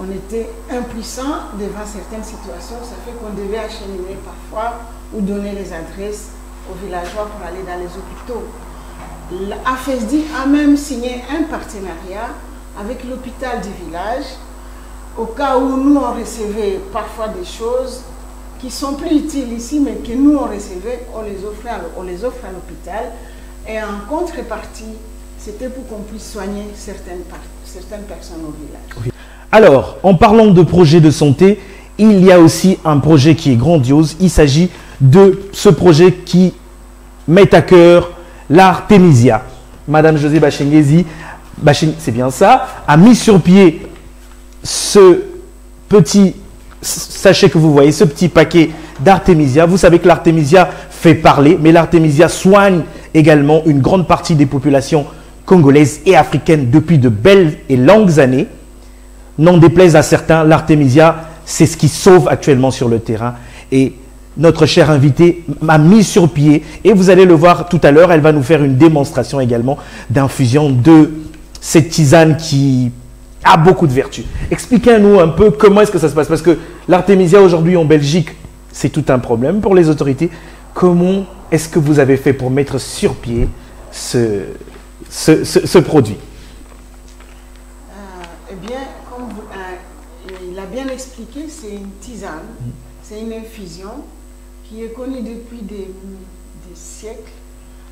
Speaker 4: on était impuissants devant certaines situations. Ça fait qu'on devait acheminer parfois ou donner les adresses aux villageois pour aller dans les hôpitaux. L'AFESDI a même signé un partenariat avec l'hôpital du village, au cas où nous on recevait parfois des choses qui sont plus utiles ici, mais que nous on recevait, on les offre à l'hôpital, et en contrepartie, c'était pour qu'on puisse soigner certaines personnes au village.
Speaker 1: Alors, en parlant de projet de santé, il y a aussi un projet qui est grandiose. Il s'agit de ce projet qui met à cœur l'Artemisia. Madame José Bashengezi, c'est bien ça, a mis sur pied ce petit sachet que vous voyez, ce petit paquet d'Artemisia. Vous savez que l'Artemisia fait parler, mais l'Artemisia soigne également une grande partie des populations congolaises et africaines depuis de belles et longues années. N'en déplaise à certains, l'Artemisia, c'est ce qui sauve actuellement sur le terrain. Et notre chère invitée m'a mis sur pied, et vous allez le voir tout à l'heure, elle va nous faire une démonstration également d'infusion de cette tisane qui a beaucoup de vertus. Expliquez-nous un peu comment est-ce que ça se passe, parce que l'Artemisia aujourd'hui en Belgique, c'est tout un problème pour les autorités. Comment est-ce que vous avez fait pour mettre sur pied ce produit?
Speaker 4: Eh bien, comme il a bien expliqué, c'est une tisane, c'est une infusion qui est connue depuis des siècles.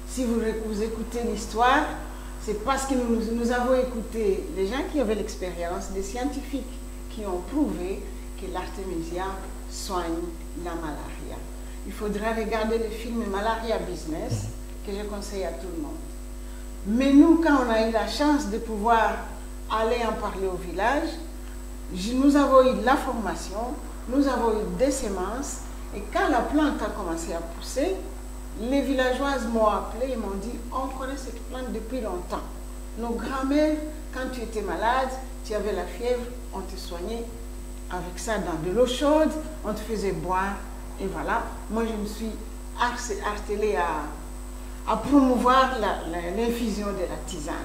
Speaker 4: Si vous écoutez l'histoire, c'est parce que nous avons écouté les gens qui avaient l'expérience, des scientifiques qui ont prouvé que l'Artemisia soigne la malaria. Il faudra regarder le film Malaria Business, que je conseille à tout le monde. Mais nous, quand on a eu la chance de pouvoir aller en parler au village, nous avons eu la formation, nous avons eu des semences, et quand la plante a commencé à pousser, les villageoises m'ont appelé et m'ont dit « On connaît cette plante depuis longtemps. Nos grands-mères, quand tu étais malade, tu avais la fièvre, on te soignait avec ça dans de l'eau chaude, on te faisait boire. » Et voilà, moi je me suis attelée à promouvoir l'infusion de la tisane.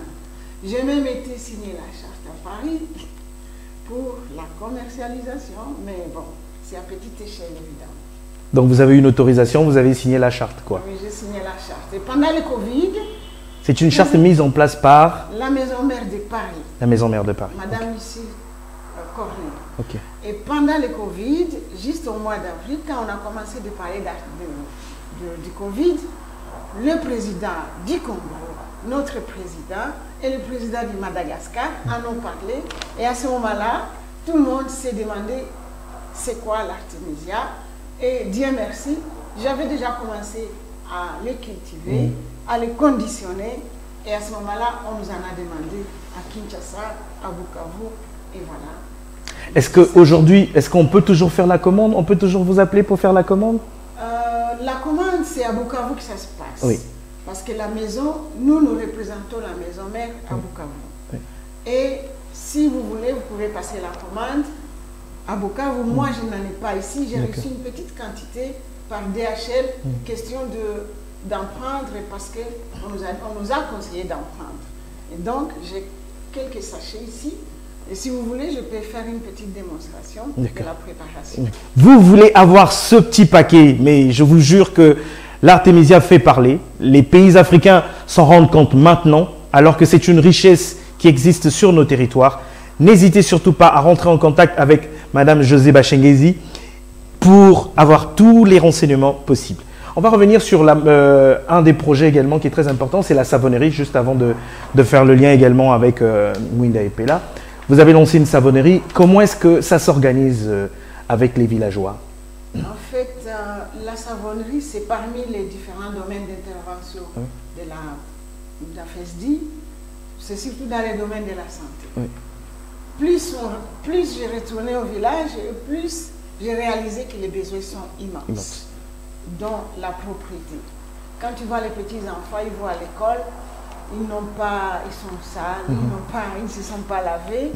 Speaker 4: J'ai même été signer la charte à Paris pour la commercialisation, mais bon, c'est à petite échelle évidemment.
Speaker 1: Donc vous avez une autorisation, vous avez signé la charte, quoi.
Speaker 4: Oui, j'ai signé la charte. Et pendant le Covid...
Speaker 1: C'est une charte mise en place par...
Speaker 4: La Maison Mère de Paris.
Speaker 1: La Maison Mère de Paris.
Speaker 4: Madame Lucie Cornet.
Speaker 1: Ok.
Speaker 4: Et pendant le Covid, juste au mois d'avril, quand on a commencé de parler du Covid, le président du Congo, notre président et le président du Madagascar en ont parlé. Et à ce moment-là, tout le monde s'est demandé c'est quoi l'Artemisia. Et Dieu merci, j'avais déjà commencé à les cultiver, à les conditionner. Et à ce moment-là, on nous en a demandé à Kinshasa, à Bukavu, et voilà.
Speaker 1: Est-ce qu'aujourd'hui, est-ce qu'on peut toujours faire la commande? On peut toujours vous appeler pour faire la commande?
Speaker 4: La commande, c'est à Bukavu que ça se passe.
Speaker 1: Oui.
Speaker 4: Parce que la maison, nous représentons la maison mère à Bukavu.
Speaker 1: Oui.
Speaker 4: Et si vous voulez, vous pouvez passer la commande à Bukavu. Moi, je n'en ai pas ici. J'ai reçu une petite quantité par DHL. Question d'en prendre parce qu'on nous a conseillé d'en prendre. Et donc, j'ai quelques sachets ici. Et si vous voulez, je peux faire une petite démonstration de la préparation.
Speaker 1: Vous voulez avoir ce petit paquet, mais je vous jure que l'Artemisia fait parler. Les pays africains s'en rendent compte maintenant, alors que c'est une richesse qui existe sur nos territoires. N'hésitez surtout pas à rentrer en contact avec Madame José Bashengezi pour avoir tous les renseignements possibles. On va revenir sur un des projets également qui est très important, c'est la savonnerie, juste avant de faire le lien également avec Mwinda et Pella. Vous avez lancé une savonnerie. Comment est-ce que ça s'organise avec les villageois?
Speaker 4: En fait, la savonnerie, c'est parmi les différents domaines d'intervention de d'AFESDI, c'est surtout dans les domaines de la santé.
Speaker 1: Oui.
Speaker 4: Plus j'ai retourné au village, plus j'ai réalisé que les besoins sont immenses, dont la propriété. Quand tu vois les petits-enfants, ils vont à l'école, ils sont sales, ils ne se sont pas lavés.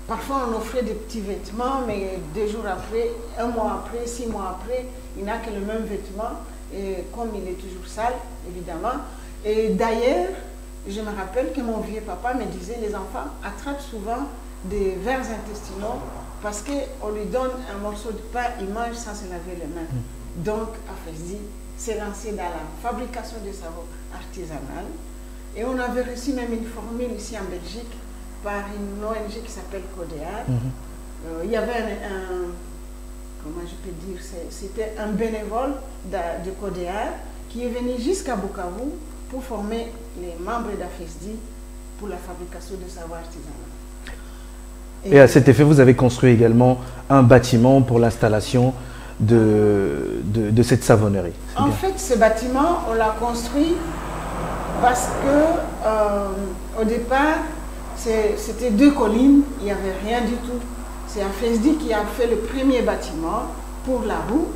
Speaker 4: Parfois, on offrait des petits vêtements, mais 2 jours après, 1 mois après, 6 mois après, il n'a que le même vêtement, et comme il est toujours sale, évidemment. Et d'ailleurs, je me rappelle que mon vieux papa me disait, les enfants attrapent souvent des vers intestinaux parce qu'on lui donne un morceau de pain, il mange sans se laver les mains. Donc, AFESDI s'est lancé dans la fabrication de savon artisanal. Et on avait reçu même une formule ici en Belgique par une ONG qui s'appelle Codéar. Il y avait comment je peux dire, c'était un bénévole de Codéar qui est venu jusqu'à Bukavu pour former les membres d'AFESDI pour la fabrication de savon artisanal.
Speaker 1: Et à cet effet, vous avez construit également un bâtiment pour l'installation de cette savonnerie.
Speaker 4: En fait, ce bâtiment, on l'a construit parce que au départ, c'était 2 collines, il n'y avait rien du tout. C'est AFESDI qui a fait le premier bâtiment pour la roue.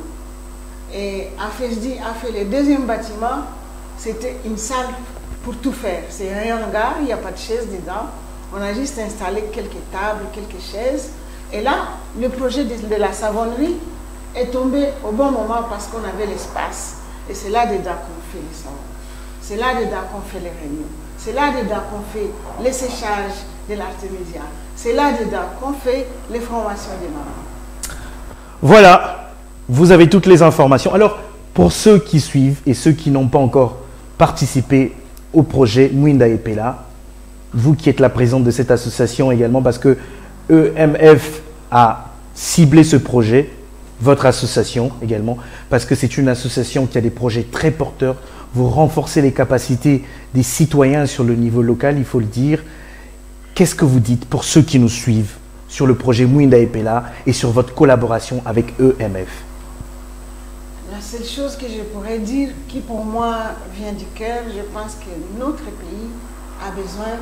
Speaker 4: Et AFESDI a fait le deuxième bâtiment, c'était une salle pour tout faire. C'est un hangar, il n'y a pas de chaise dedans. On a juste installé quelques tables, quelques chaises. Et là, le projet de la savonnerie est tombé au bon moment parce qu'on avait l'espace. Et c'est là-dedans qu'on fait les savons. C'est là-dedans qu'on fait les réunions. C'est là-dedans qu'on fait les séchages de l'artémisia. C'est là-dedans qu'on fait les formations des mamans.
Speaker 1: Voilà, vous avez toutes les informations. Alors, pour ceux qui suivent et ceux qui n'ont pas encore participé au projet Mwinda Epela, vous qui êtes la présidente de cette association également, parce que EMF a ciblé ce projet, votre association également, parce que c'est une association qui a des projets très porteurs. Vous renforcez les capacités des citoyens sur le niveau local, il faut le dire. Qu'est-ce que vous dites pour ceux qui nous suivent sur le projet Mwinda Epela et sur votre collaboration avec EMF?
Speaker 4: La seule chose que je pourrais dire, qui pour moi vient du cœur, je pense que notre pays a besoin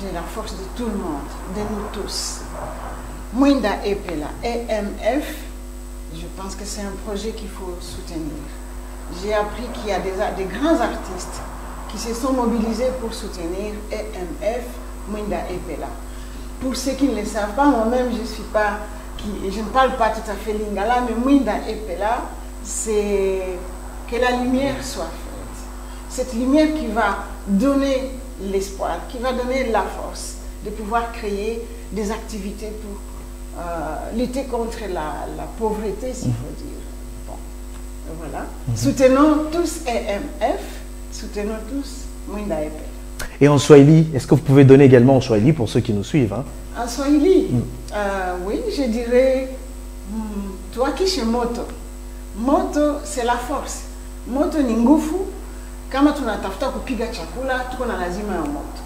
Speaker 4: de la force de tout le monde, de nous tous. Mwinda Epela, EMF, je pense que c'est un projet qu'il faut soutenir. J'ai appris qu'il y a des grands artistes qui se sont mobilisés pour soutenir EMF, Mwinda Epela. Pour ceux qui ne le savent pas, moi-même je ne parle pas tout à fait lingala, mais Mwinda Epela, c'est que la lumière soit faite. Cette lumière qui va donner l'espoir, qui va donner la force de pouvoir créer des activités pour lutter contre la pauvreté, s'il faut dire. Bon, voilà. Soutenons tous EMF, soutenons tous Mwinda Epela.
Speaker 1: Et en Swahili, est-ce que vous pouvez donner également en Swahili pour ceux qui nous suivent, hein?
Speaker 4: En Swahili, oui, je dirais tuakishe moto. Moto, c'est la force. Moto ni nguvu. Kama tunatafuta kupiga chakula, tuko na lazima ya moto.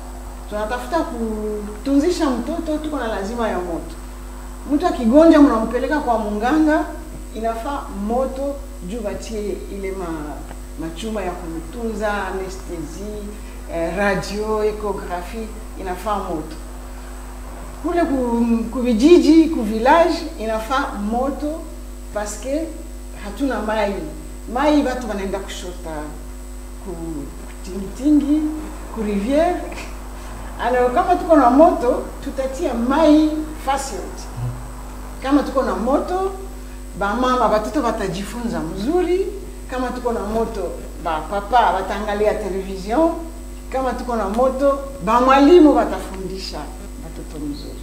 Speaker 4: Tunatafuta kutunzisha mtoto, tuko na lazima ya moto. Mtu akigonja mnampeleka kwa munganga, inafaa moto juu batie ile machuma ya kumtunza, anestesi, radio, ekografi, inafaa moto. Kule kuvijiji, kuvillage, inafaa moto parce que hatuna mai. Mai watu wanaenda kushota kutingitingi, ku rivière. Alors kama tuko na moto, tutatia mai fasi yote. Kama tuko na moto, ba mama watoto watajifunza mzuri. Kama tuko na moto, ba papa wataangalia television. Kama tuko na moto, ba mwalimu watafundisha watoto mzuri.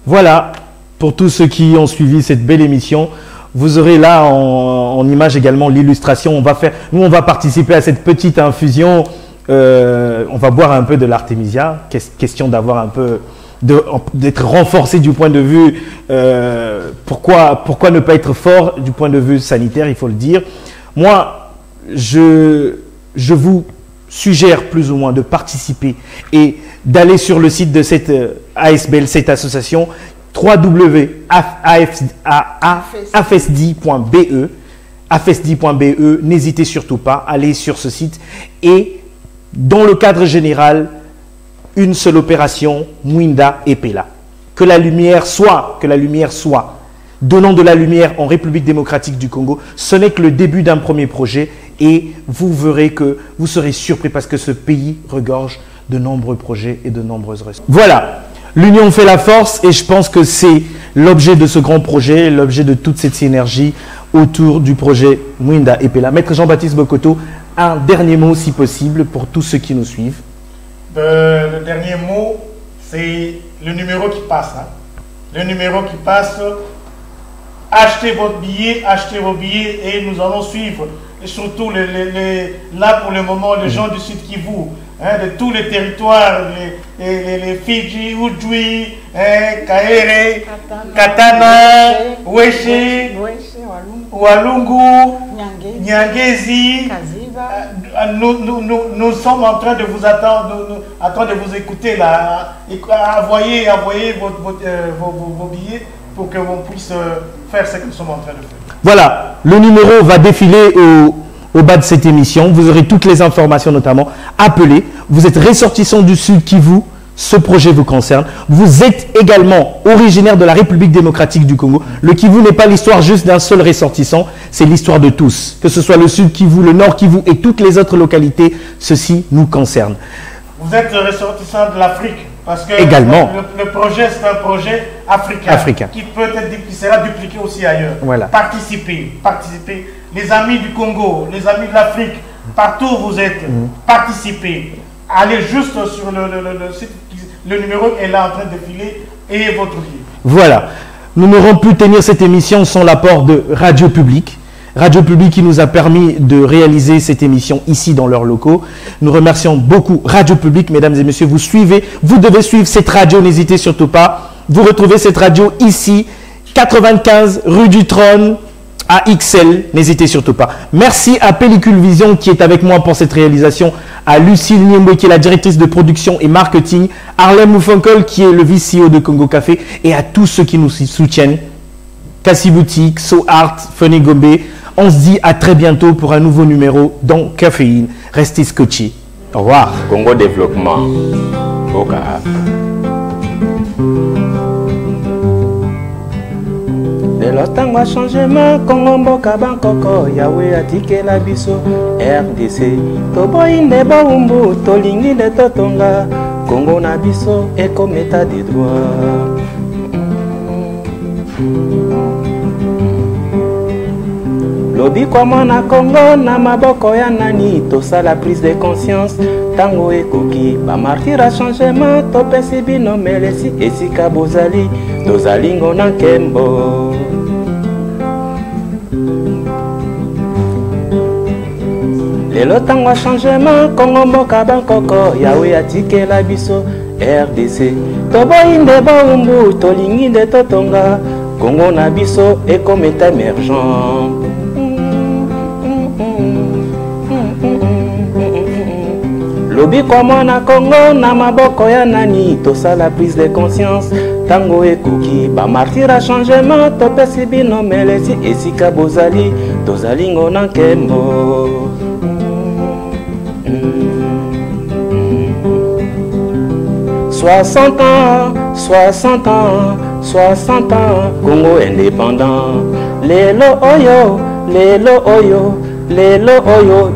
Speaker 1: Voilà, pour tous ceux qui ont suivi cette belle émission, vous aurez là en image également l'illustration. Nous on va participer à cette petite infusion. On va boire un peu de l'artémisia. Question d'avoir un peu, d'être renforcé du point de vue. Pourquoi ne pas être fort du point de vue sanitaire, il faut le dire. Moi, je vous suggère plus ou moins de participer et d'aller sur le site de cette ASBL, cette association, www.afesdi.be. Afesdi.be, n'hésitez surtout pas, allez sur ce site et dans le cadre général, une seule opération, Mwinda et Pela. Que la lumière soit, donnant de la lumière en République démocratique du Congo, ce n'est que le début d'un premier projet et vous verrez que vous serez surpris parce que ce pays regorge de nombreux projets et de nombreuses ressources. Voilà, l'union fait la force et je pense que c'est l'objet de ce grand projet, l'objet de toute cette synergie autour du projet Mwinda et Pela. Maître Jean-Baptiste Bokoto, un dernier mot si possible pour tous ceux qui nous suivent.
Speaker 2: Le dernier mot, c'est le numéro qui passe. Hein. Le numéro qui passe, achetez vos billets et nous allons suivre. Et surtout, là pour le moment, les gens du Sud Kivu, hein, de tous les territoires, les Fidji, Ujui, Kaere, Katana, Weshe, Walungu, Nyangezi. Nous sommes en train de vous attendre, en train de vous écouter là. Envoyez vos billets pour que l'on puisse faire ce que nous sommes en train de faire. Voilà,
Speaker 1: le numéro va défiler au bas de cette émission. Vous aurez toutes les informations notamment. Appelez. Vous êtes ressortissant du Sud Kivu. Ce projet vous concerne. Vous êtes également originaire de la République démocratique du Congo. Le Kivu n'est pas l'histoire juste d'un seul ressortissant, c'est l'histoire de tous. Que ce soit le Sud Kivu, le Nord Kivu et toutes les autres localités, ceci nous concerne.
Speaker 2: Vous êtes ressortissant de l'Afrique parce que
Speaker 1: également.
Speaker 2: Le projet, c'est un projet africain. Qui sera dupliqué aussi ailleurs.
Speaker 1: Voilà.
Speaker 2: Participez. Les amis du Congo, les amis de l'Afrique, partout où vous êtes, participez. Allez juste sur le site, le numéro est là en train de défiler et votre billet.
Speaker 1: Voilà. Nous n'aurons pu tenir cette émission sans l'apport de Radio Publique. Radio Publique qui nous a permis de réaliser cette émission ici dans leurs locaux. Nous remercions beaucoup Radio Publique, mesdames et messieurs. Vous devez suivre cette radio, n'hésitez surtout pas. Vous retrouvez cette radio ici, 95 rue du Trône, à XL, n'hésitez surtout pas. Merci à Pellicule Vision qui est avec moi pour cette réalisation, à Lucille Niembwe qui est la directrice de production et marketing, Harlem Moufonkol qui est le vice-CEO de Congo Café et à tous ceux qui nous soutiennent, Cassie Boutique, So Art, Funny Gombe. On se dit à très bientôt pour un nouveau numéro dans Caféine. Restez scotchés. Au revoir.
Speaker 5: Congo Développement. Boka. Le temps a changement, Congo Mboka Bankoko, Yahweh a tiqué la biso, RDC, Toboinde Baumbu, Tolingi de Totonga, Congo na biso, et comme état des droits. Lobi kwa mwana Congo na maboko ya nani, tosa la prise de conscience, tango ekoki, ba martyr a changement, topesi bino melesi, esika bozali, tozalingo na kembo. Lelo tango a changement, Congo Mboka Bankoko, Yahweh a tiqué la biso, RDC, Toboinde Baumbu, Tolingi de Totonga, Congo na biso, et comme état émergent. Lobi kwa mwana Congo na maboko ya nani, tosa la prise de conscience, tango ekoki, ba martyr a changement, topesi bino melesi, esika bozali, tozalingo na nkembo. 60 ans, Congo indépendant. Lelo oyo,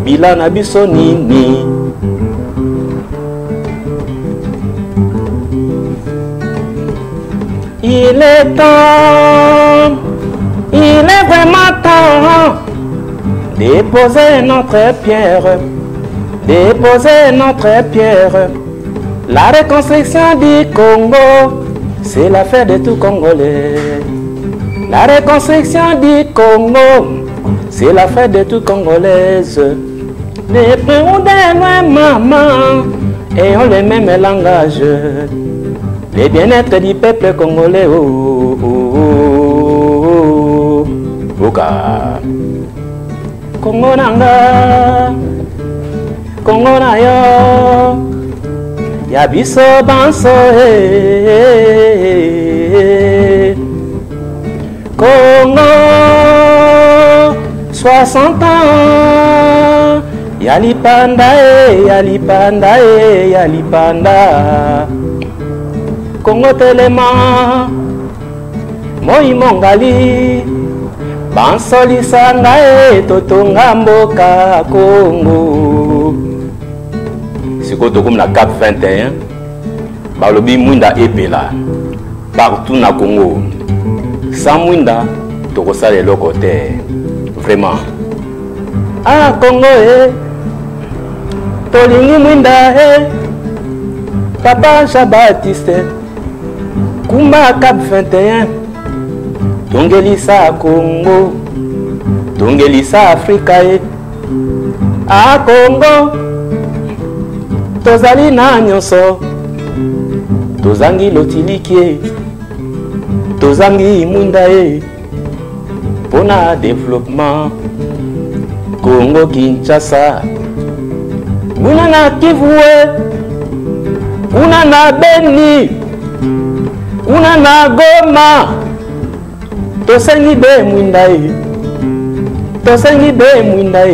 Speaker 5: bilana biso nini. Il est vraiment temps déposer notre pierre. La reconstruction du Congo, c'est l'affaire de tout Congolais. La reconstruction du Congo, c'est l'affaire de tout Congolaise. Les pays de loin, maman, et ont le même langage. Le bien-être du peuple congolais, Boka. Congo nanga, Congo na yo, yabiso banso Congo, 60 ans, Yalipanda yalipanda yalipanda Congo telema Moi mongali Bansolisanga totonga mboka Congo Siko tokum na Cap 21 Balobi mwinda epela Partout na Congo Sans mwinda tokosala eloko te Vraiment Ah Congo Tolingi mwinda Papa Jean-Baptiste Kumba Cap 21 Tongelisa Congo Tongelisa Afrika Ah Congo Tozali na nyonso Tozangi lotiliki Tozangi mwinda Pona développement Congo Kinshasa Kuna na Kivu Kuna na Beni Kuna na Goma Tosengi de mwinda Tosengi de mwinda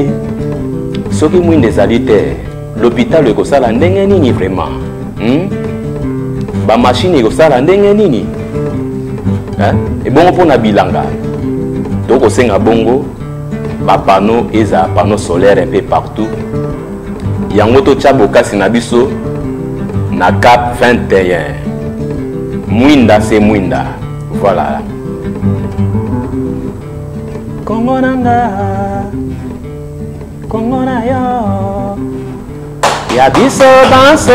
Speaker 5: Soki mwinde ezali te L'hôpital ekosala ndenge nini vraiment Ba machine ekosala ndenge nini Ebongo pona bilanga Tokosenga bongo Ba panneau eza panneau solaire un peu partout Yango to tshabo kasi na biso Na Cap 21 Mwinda c'est mwinda Voilà Congo nanga Congo na yo Ya biso banso